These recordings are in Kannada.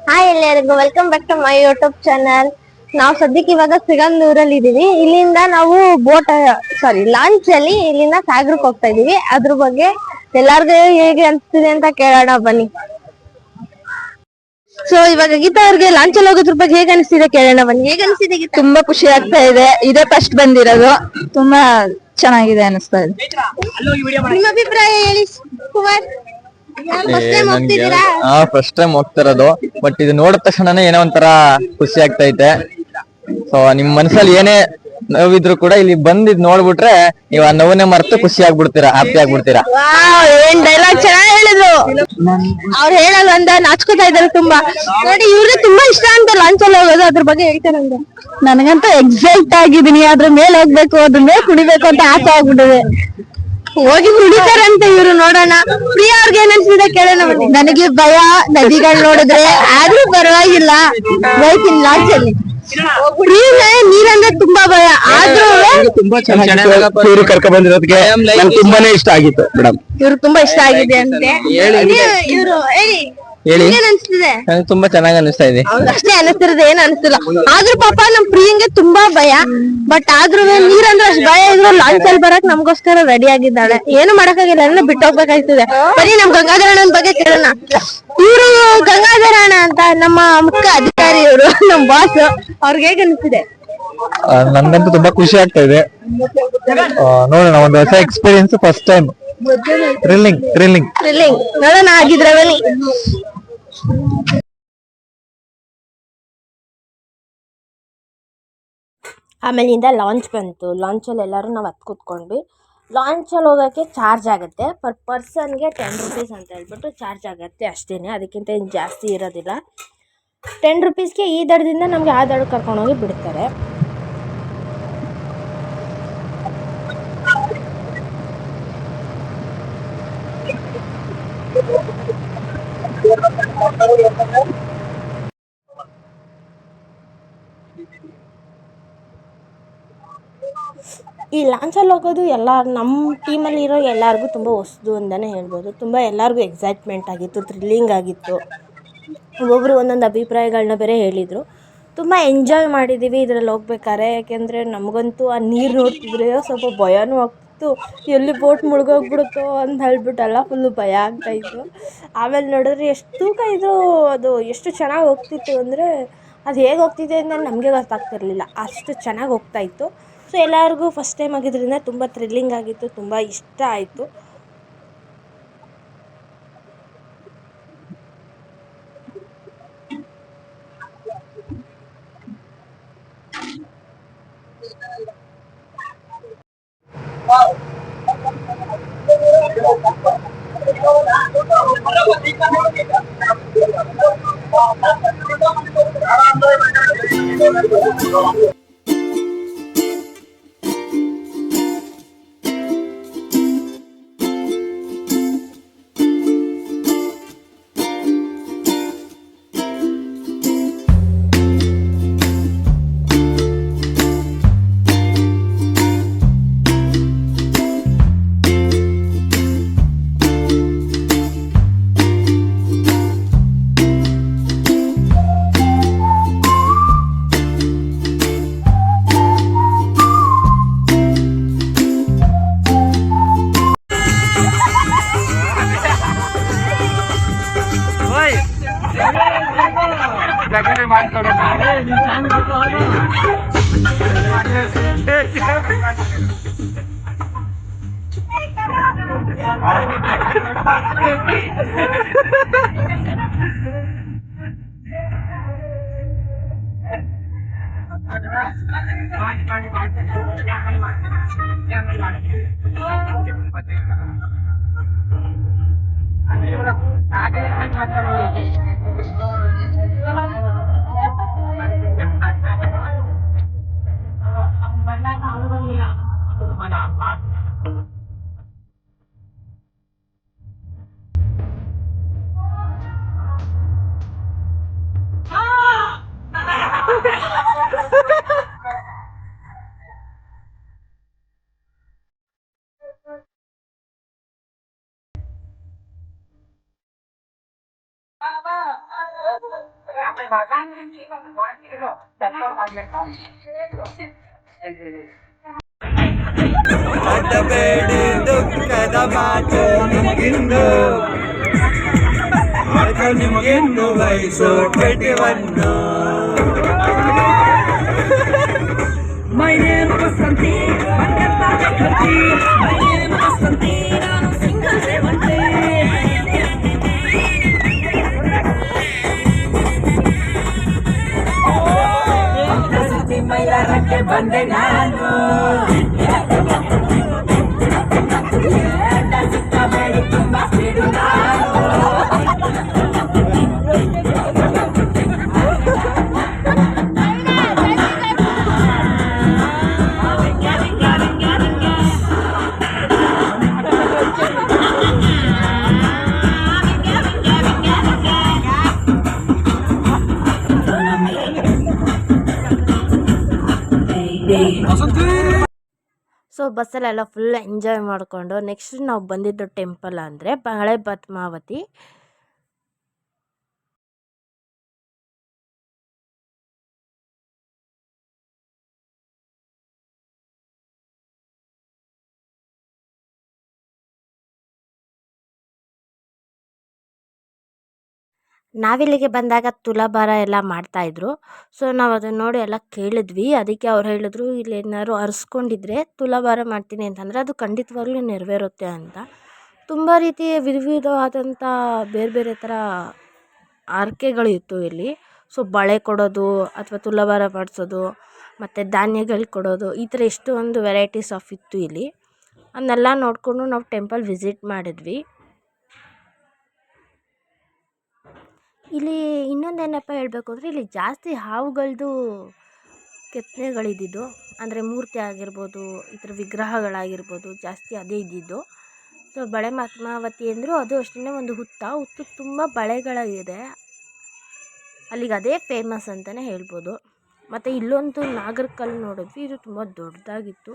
ಹಾಯ್ ಎಲ್ಲರಿಗೂ welcome back to my YouTube channel. ನಾವು ಸದ್ಯಕ್ಕೆ ಇವಾಗ ಸಿಗಂದೂರಲ್ಲಿ ಇದೀವಿ. ಇಲ್ಲಿಂದ ನಾವು ಲಾಂಚ್ ಅಲ್ಲಿ ಇಲ್ಲಿಂದ ಸಾಗರಕ್ಕೆ ಹೋಗ್ತಾ ಇದೀವಿ. ಅದ್ರ ಬಗ್ಗೆ ಎಲ್ಲಾರ್ಗು ಹೇಗೆ ಅನ್ಸ್ತಿದೆ ಅಂತ ಕೇಳೋಣ ಬನ್ನಿ. ಸೊ ಇವಾಗ ಗೀತಾ ಅವ್ರಿಗೆ ಲಾಂಚ್ ಅಲ್ಲಿ ಹೋಗೋದ್ರ ಬಗ್ಗೆ ಹೇಗೆ ಅನಿಸ್ತಿದೆ ಕೇಳೋಣ ಬನ್ನಿ. ಹೇಗೆ ಅನಿಸ್ತಿದೆ ಗೀತಾ? ತುಂಬಾ ಖುಷಿ ಆಗ್ತಾ ಇದೆ. ಇದೇ ಫಸ್ಟ್ ಬಂದಿರೋದು, ತುಂಬಾ ಚೆನ್ನಾಗಿದೆ ಅನಿಸ್ತಾ ಇದೆ. ನಿಮ್ಮ ಅಭಿಪ್ರಾಯ ಹೇಳಿ ಕುಮಾರ್. ಫಸ್ಟ್ ಟೈಮ್ ಹೋಗ್ತಿರೋದು, ಬಟ್ ಇದು ನೋಡಿದ ತಕ್ಷಣನೇ ಏನೋ ಒಂಥರ ಖುಷಿ ಆಗ್ತೈತೆ. ಸೊ ನಿಮ್ ಮನ್ಸಲ್ಲಿ ಏನೇ ನೋವಿದ್ರು ಕೂಡ ಇಲ್ಲಿ ಬಂದ್ ಇದ್ ನೋಡ್ಬಿಟ್ರೆ ನೀವ್ ಆ ನೋವನ್ನೇ ಮರೆತು ಖುಷಿ ಆಗ್ಬಿಡ್ತೀರಾ, ಹ್ಯಾಪಿ ಆಗ್ಬಿಡ್ತೀರಾ. ಏನ್ ಡೈಲಾಗ್ ಚೆನ್ನಾಗಿ ಹೇಳಿದ್ರು. ಅವ್ರು ಹೇಳಲ್ಲ ಅಂದ ನಾಚ್ಕೋತಾ ಇದಾರೆ ತುಂಬಾ. ನೋಡಿ ಇವ್ರಿಗೆ ತುಂಬಾ ಇಷ್ಟ ಅಂತ ಲಾಂಚ್ ಅಲ್ಲಿ ಹೋಗೋದು, ಅದ್ರ ಬಗ್ಗೆ ಹೇಳ್ತಾರೆ ಅಂತ. ನನಗಂತೂ ಎಕ್ಸೈಟ್ ಆಗಿದೀನಿ. ಅದ್ರ ಮೇಲೆ ಹೋಗ್ಬೇಕು, ಅದ್ರ ಮೇಲೆ ಕುಡಿಬೇಕು ಅಂತ ಆಸೆ ಆಗ್ಬಿಟ್ಟಿದೆ. ಹೋಗಿ ಕುಡಿತಾರಂತೆ ಇವ್ರು, ನೋಡೋಣ. ಪ್ರಿಯಾ ಅವ್ರಿಗೆ ಏನ್ ಅನ್ಸಿದೆ ಕೇಳೋಣ ಬನ್ನಿ. ನನಗೆ ಭಯ ನದಿಗಳು ನೋಡಿದ್ರೆ, ಆದ್ರೂ ಪರವಾಗಿಲ್ಲ ಹೋಯ್ತೀನಿ ಲಾಂಚ್ ಅಲ್ಲಿ. ಪ್ರಿಯಗೆ ನೀರಂದ್ರೆ ತುಂಬಾ ಭಯ, ಆದ್ರೂ ತುಂಬಾ ಚೆನ್ನಾಗಿ ಕರ್ಕೊಂಡ್ ಬಂದಿರೋದಕ್ಕೆ ನಂಗೆ ತುಂಬಾನೇ ಇಷ್ಟ ಆಗಿತ್ತು ಮೇಡಮ್. ಇವ್ರು ತುಂಬಾ ಇಷ್ಟ ಆಗಿದೆ ಅಂತೆ. ಇವ್ರು ಹೇಳಿ. ಏನ್ ಅನ್ಸ್ತಿದೆ? ನಂಗೆ ತುಂಬಾ ಚೆನ್ನಾಗಿ ಅನಿಸ್ತಾ ಇದೆ. ಅಷ್ಟೇ ಅನಿಸ್ತಿರೋದು, ಏನ್ ಅನಿಸ್ತಿಲ್ಲ. ಆದ್ರೂ ಪಾಪ ನಮ್ ಪ್ರಿಯಂಗೆ ತುಂಬಾ ಭಯ. ಬಟ್ ಆದ್ರೂ ನೀರಂದ್ರೆ ಅಷ್ಟ್ ಭಯ ಇದ್ರು ಲಾಂಚ್ ಅಲ್ಲಿ ಬರಕ್ ನಮ್ಗೋಸ್ಕರ ರೆಡಿ ಆಗಿದ್ದಾಳೆ. ಏನು ಮಾಡಕ್ಕಾಗಿಲ್ಲ, ಎಲ್ಲ ಬಿಟ್ಟು ಹೋಗ್ಬೇಕಾಯ್ತದೆ. ಬರೀ ನಮ್ ಗಂಗಾಧರಣ್ಣನ ಬಗ್ಗೆ ಕೇಳೋಣ. ಇವರು ಗಂಗಾಧರಣ್ಣ ಅಂತ ನಮ್ಮ ಮುಖ್ಯ ಅಧಿಕಾರಿ, ಇವರು ನಮ್ ಬಾಸ್. ಅವ್ರಿಗೆ ಹೇಗೆ ಅನಿಸ್ತಿದೆ? ನನ್ಗಂತೂ ತುಂಬಾ ಖುಷಿ ಆಗ್ತಾ ಇದೆ. ನೋಡೋಣ, ಒಂದು ಹೊಸ ಎಕ್ಸ್ಪೀರಿಯನ್ಸ್, ಫಸ್ಟ್ ಟೈಮ್. ಥ್ರಿಲ್ಲಿಂಗ್ ನೋಡೋಣ ಆಗಿದ್ರೆ ಬನ್ನಿ. ಆಮೇಲಿಂದ ಲಾಂಚ್ ಬಂತು. ಲಾಂಚಲ್ಲಿ ಎಲ್ಲರೂ ನಾವು ಹತ್ತು ಕೂತ್ಕೊಂಡ್ವಿ. ಲಾಂಚಲ್ಲಿ ಹೋಗೋಕ್ಕೆ ಚಾರ್ಜ್ ಆಗುತ್ತೆ, ಪರ್ ಪರ್ಸನ್ಗೆ 10 ರುಪೀಸ್ ಅಂತ ಹೇಳ್ಬಿಟ್ಟು ಚಾರ್ಜ್ ಆಗುತ್ತೆ ಅಷ್ಟೇ. ಅದಕ್ಕಿಂತ ಏನು ಜಾಸ್ತಿ ಇರೋದಿಲ್ಲ. 10 ರುಪೀಸ್ಗೆ ಈ ದಡದಿಂದ ನಮಗೆ ಆ ದಡಕ್ಕೆ ಕರ್ಕೊಂಡೋಗಿ ಬಿಡ್ತಾರೆ. ಈ ಲಾಂಚಲ್ಲಿ ಹೋಗೋದು ಎಲ್ಲ ನಮ್ಮ ಟೀಮಲ್ಲಿ ಇರೋ ಎಲ್ಲರಿಗೂ ತುಂಬ ಹೊಸದು ಅಂತಲೇ ಹೇಳ್ಬೋದು. ತುಂಬ ಎಲ್ಲರಿಗೂ ಎಕ್ಸೈಟ್ಮೆಂಟ್ ಆಗಿತ್ತು, ಥ್ರಿಲ್ಲಿಂಗ್ ಆಗಿತ್ತು. ಒಬ್ಬೊಬ್ಬರು ಒಂದೊಂದು ಅಭಿಪ್ರಾಯಗಳನ್ನ ಬೇರೆ ಹೇಳಿದರು. ತುಂಬ ಎಂಜಾಯ್ ಮಾಡಿದ್ದೀವಿ ಇದರಲ್ಲಿ ಹೋಗ್ಬೇಕಾದ್ರೆ. ಯಾಕೆಂದರೆ ನಮಗಂತೂ ಆ ನೀರು ನೋಡ್ತಿದ್ರೆ ಸ್ವಲ್ಪ ಭಯನೂ ಆಗ್ತಿತ್ತು. ಎಲ್ಲಿ ಬೋಟ್ ಮುಳುಗೋಗ್ಬಿಡುತ್ತೋ ಅಂತ ಹೇಳ್ಬಿಟ್ಟೆಲ್ಲ ಫುಲ್ಲು ಭಯ ಆಗ್ತಾಯಿತ್ತು. ಆಮೇಲೆ ನೋಡಿದ್ರೆ ಎಷ್ಟು ತೂಕ ಇದು, ಅದು ಎಷ್ಟು ಚೆನ್ನಾಗಿ ಹೋಗ್ತಿತ್ತು ಅಂದರೆ ಅದು ಹೇಗೆ ಹೋಗ್ತಿದೆ ಅಂತ ನಮಗೆ ಗೊತ್ತಾಗ್ತಿರ್ಲಿಲ್ಲ, ಅಷ್ಟು ಚೆನ್ನಾಗಿ ಹೋಗ್ತಾಯಿತ್ತು. ಸೊ ಎಲ್ಲರಿಗೂ ಫಸ್ಟ್ ಟೈಮ್ ಆಗಿದ್ದರಿಂದ ತುಂಬ ಥ್ರಿಲ್ಲಿಂಗ್ ಆಗಿತ್ತು, ತುಂಬ ಇಷ್ಟ ಆಯಿತು. ಅಡಬೇಡಿ ದುಃಖದ ಮಾತು ನಿಮಗಿಂದು ನಿಮಗಿಂದು ವಯಸ್ಸು 21. My name is Vasanti, my name is Vasanti, ನಾನು ಸಿಂಗಲ್ ಸೇವಂತಿ. ಮೈಲಾರಕ್ಕೆ ಬಂದೆ ನಾನು ಸಿಕ್ಕಬೇಡಿ ತುಂಬಾ ಸ್ಪೀಡು ನಾನು. ಸೊ ಬಸ್ಸಲ್ಲೆಲ್ಲ ಫುಲ್ ಎಂಜಾಯ್ ಮಾಡಿಕೊಂಡು ನೆಕ್ಸ್ಟ್ ನಾವು ಬಂದಿದ್ದು ಟೆಂಪಲ್ ಅಂದರೆ ಹಳೆ ಪದ್ಮಾವತಿ. ನಾವಿಲ್ಲಿಗೆ ಬಂದಾಗ ತುಲಾಭಾರ ಎಲ್ಲ ಮಾಡ್ತಾಯಿದ್ರು. ಸೊ ನಾವು ಅದನ್ನು ನೋಡಿ ಎಲ್ಲ ಕೇಳಿದ್ವಿ. ಅದಕ್ಕೆ ಅವ್ರು ಹೇಳಿದ್ರು ಇಲ್ಲಿ ಏನಾದ್ರು ಹರಿಸ್ಕೊಂಡಿದ್ರೆ ತುಲಾಭಾರ ಮಾಡ್ತೀನಿ ಅಂತಂದರೆ ಅದು ಖಂಡಿತವಾಗ್ಲೂ ನೆರವೇರುತ್ತೆ ಅಂತ. ತುಂಬ ರೀತಿಯ ವಿಧವಾದಂಥ ಬೇರೆ ಬೇರೆ ಥರ ಆರೈಕೆಗಳಿತ್ತು ಇಲ್ಲಿ. ಸೊ ಬಳೆ ಕೊಡೋದು ಅಥವಾ ತುಲಾಭಾರ ಮಾಡಿಸೋದು ಮತ್ತು ಧಾನ್ಯಗಳು ಕೊಡೋದು, ಈ ಥರ ಎಷ್ಟೊಂದು ವೆರೈಟೀಸ್ ಆಫ್ ಇತ್ತು ಇಲ್ಲಿ. ಅದನ್ನೆಲ್ಲ ನೋಡಿಕೊಂಡು ನಾವು ಟೆಂಪಲ್ ವಿಸಿಟ್ ಮಾಡಿದ್ವಿ. ಇಲ್ಲಿ ಇನ್ನೊಂದೇನಪ್ಪ ಹೇಳಬೇಕು ಅಂದರೆ ಇಲ್ಲಿ ಜಾಸ್ತಿ ಹಾವುಗಳದ್ದು ಕೆತ್ತನೆಗಳಿದ್ದಿದ್ದು, ಅಂದರೆ ಮೂರ್ತಿ ಆಗಿರ್ಬೋದು, ಈ ಥರ ವಿಗ್ರಹಗಳಾಗಿರ್ಬೋದು, ಜಾಸ್ತಿ ಅದೇ ಇದ್ದಿದ್ದು. ಸೊ ಬಳೆ ಪದ್ಮಾವತಿ ಅಂದರೂ ಅದು ಅಷ್ಟೇ ಒಂದು ಹುತ್ತು ತುಂಬ ಬಳೆಗಳಿದೆ. ಅಲ್ಲಿಗೆ ಅದೇ ಫೇಮಸ್ ಅಂತಲೇ ಹೇಳ್ಬೋದು. ಮತ್ತು ಇಲ್ಲೊಂದು ನಾಗರ ಕಲ್ಲು ನೋಡಿದ್ವಿ, ಇದು ತುಂಬ ದೊಡ್ಡದಾಗಿತ್ತು.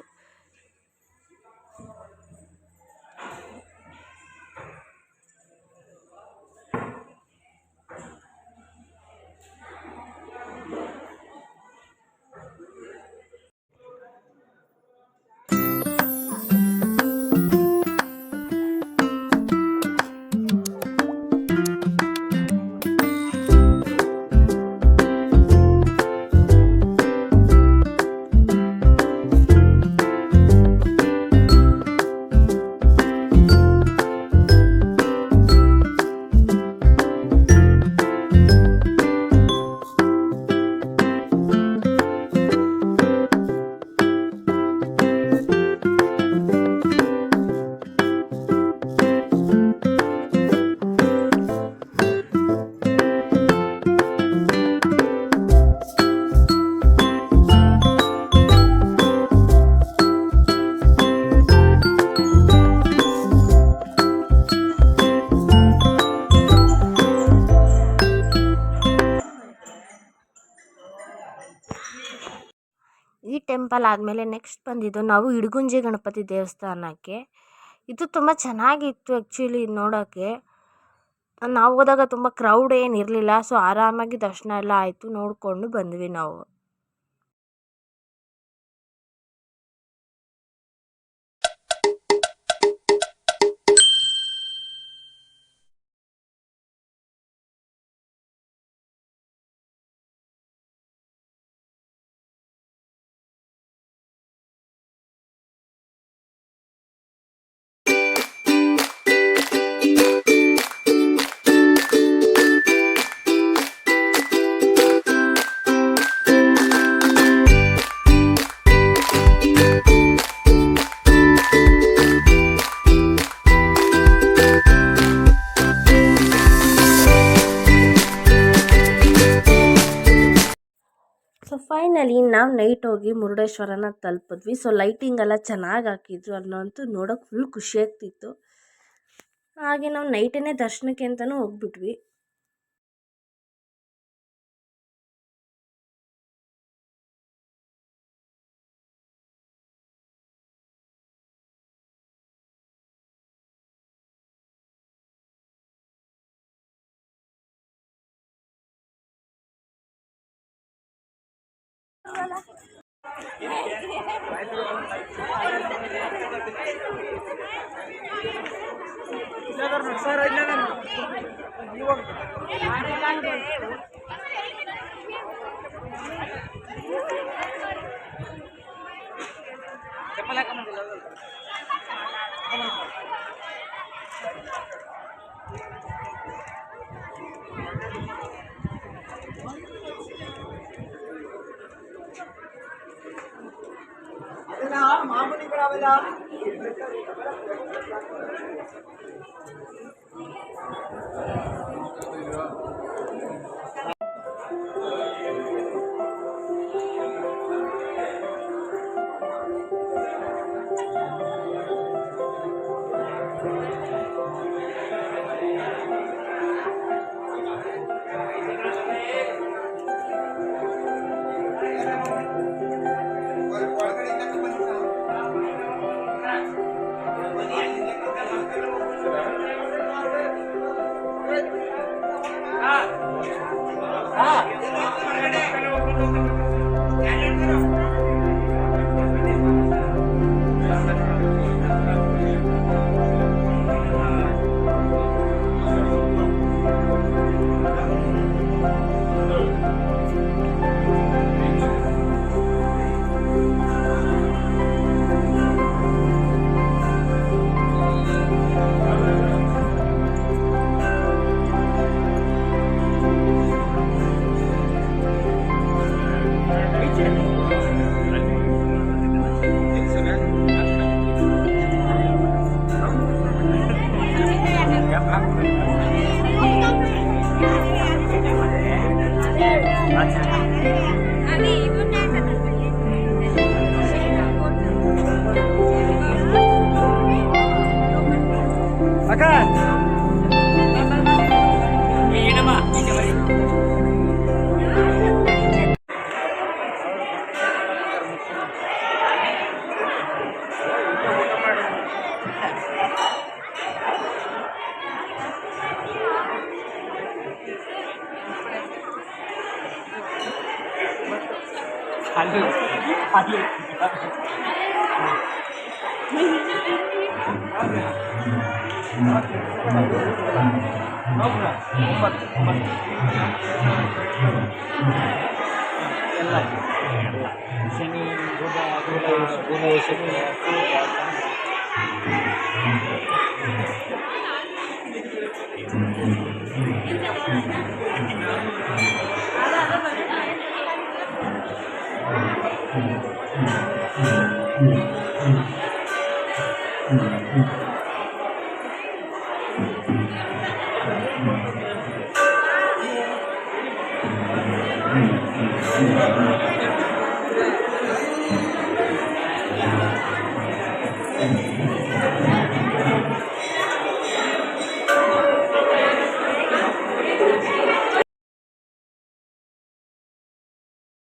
ಈ ಟೆಂಪಲ್ ಆದಮೇಲೆ ನೆಕ್ಸ್ಟ್ ಬಂದಿದ್ದು ನಾವು ಇಡಗುಂಜಿ ಗಣಪತಿ ದೇವಸ್ಥಾನಕ್ಕೆ. ಇದು ತುಂಬ ಚೆನ್ನಾಗಿತ್ತು ಆ್ಯಕ್ಚುಲಿ ನೋಡೋಕ್ಕೆ. ನಾವು ಹೋದಾಗ ತುಂಬ ಕ್ರೌಡ್ ಏನು ಇರಲಿಲ್ಲ. ಸೊ ಆರಾಮಾಗಿ ದರ್ಶನ ಎಲ್ಲ ಆಯಿತು, ನೋಡಿಕೊಂಡು ಬಂದ್ವಿ ನಾವು. ಸೊ ಫೈನಲಿ ನಾವು ನೈಟ್ ಹೋಗಿ ಮುರುಡೇಶ್ವರನ ತಲುಪಿದ್ವಿ. ಸೊ ಲೈಟಿಂಗ್ ಎಲ್ಲ ಚೆನ್ನಾಗಿ ಹಾಕಿದ್ರು, ಅಲ್ಲಂತೂ ನೋಡೋಕೆ ಫುಲ್ ಖುಷಿಯಾಗ್ತಿತ್ತು. ಹಾಗೆ ನಾವು ನೈಟೇ ದರ್ಶನಕ್ಕೆ ಅಂತಲೂ ಹೋಗ್ಬಿಟ್ವಿ.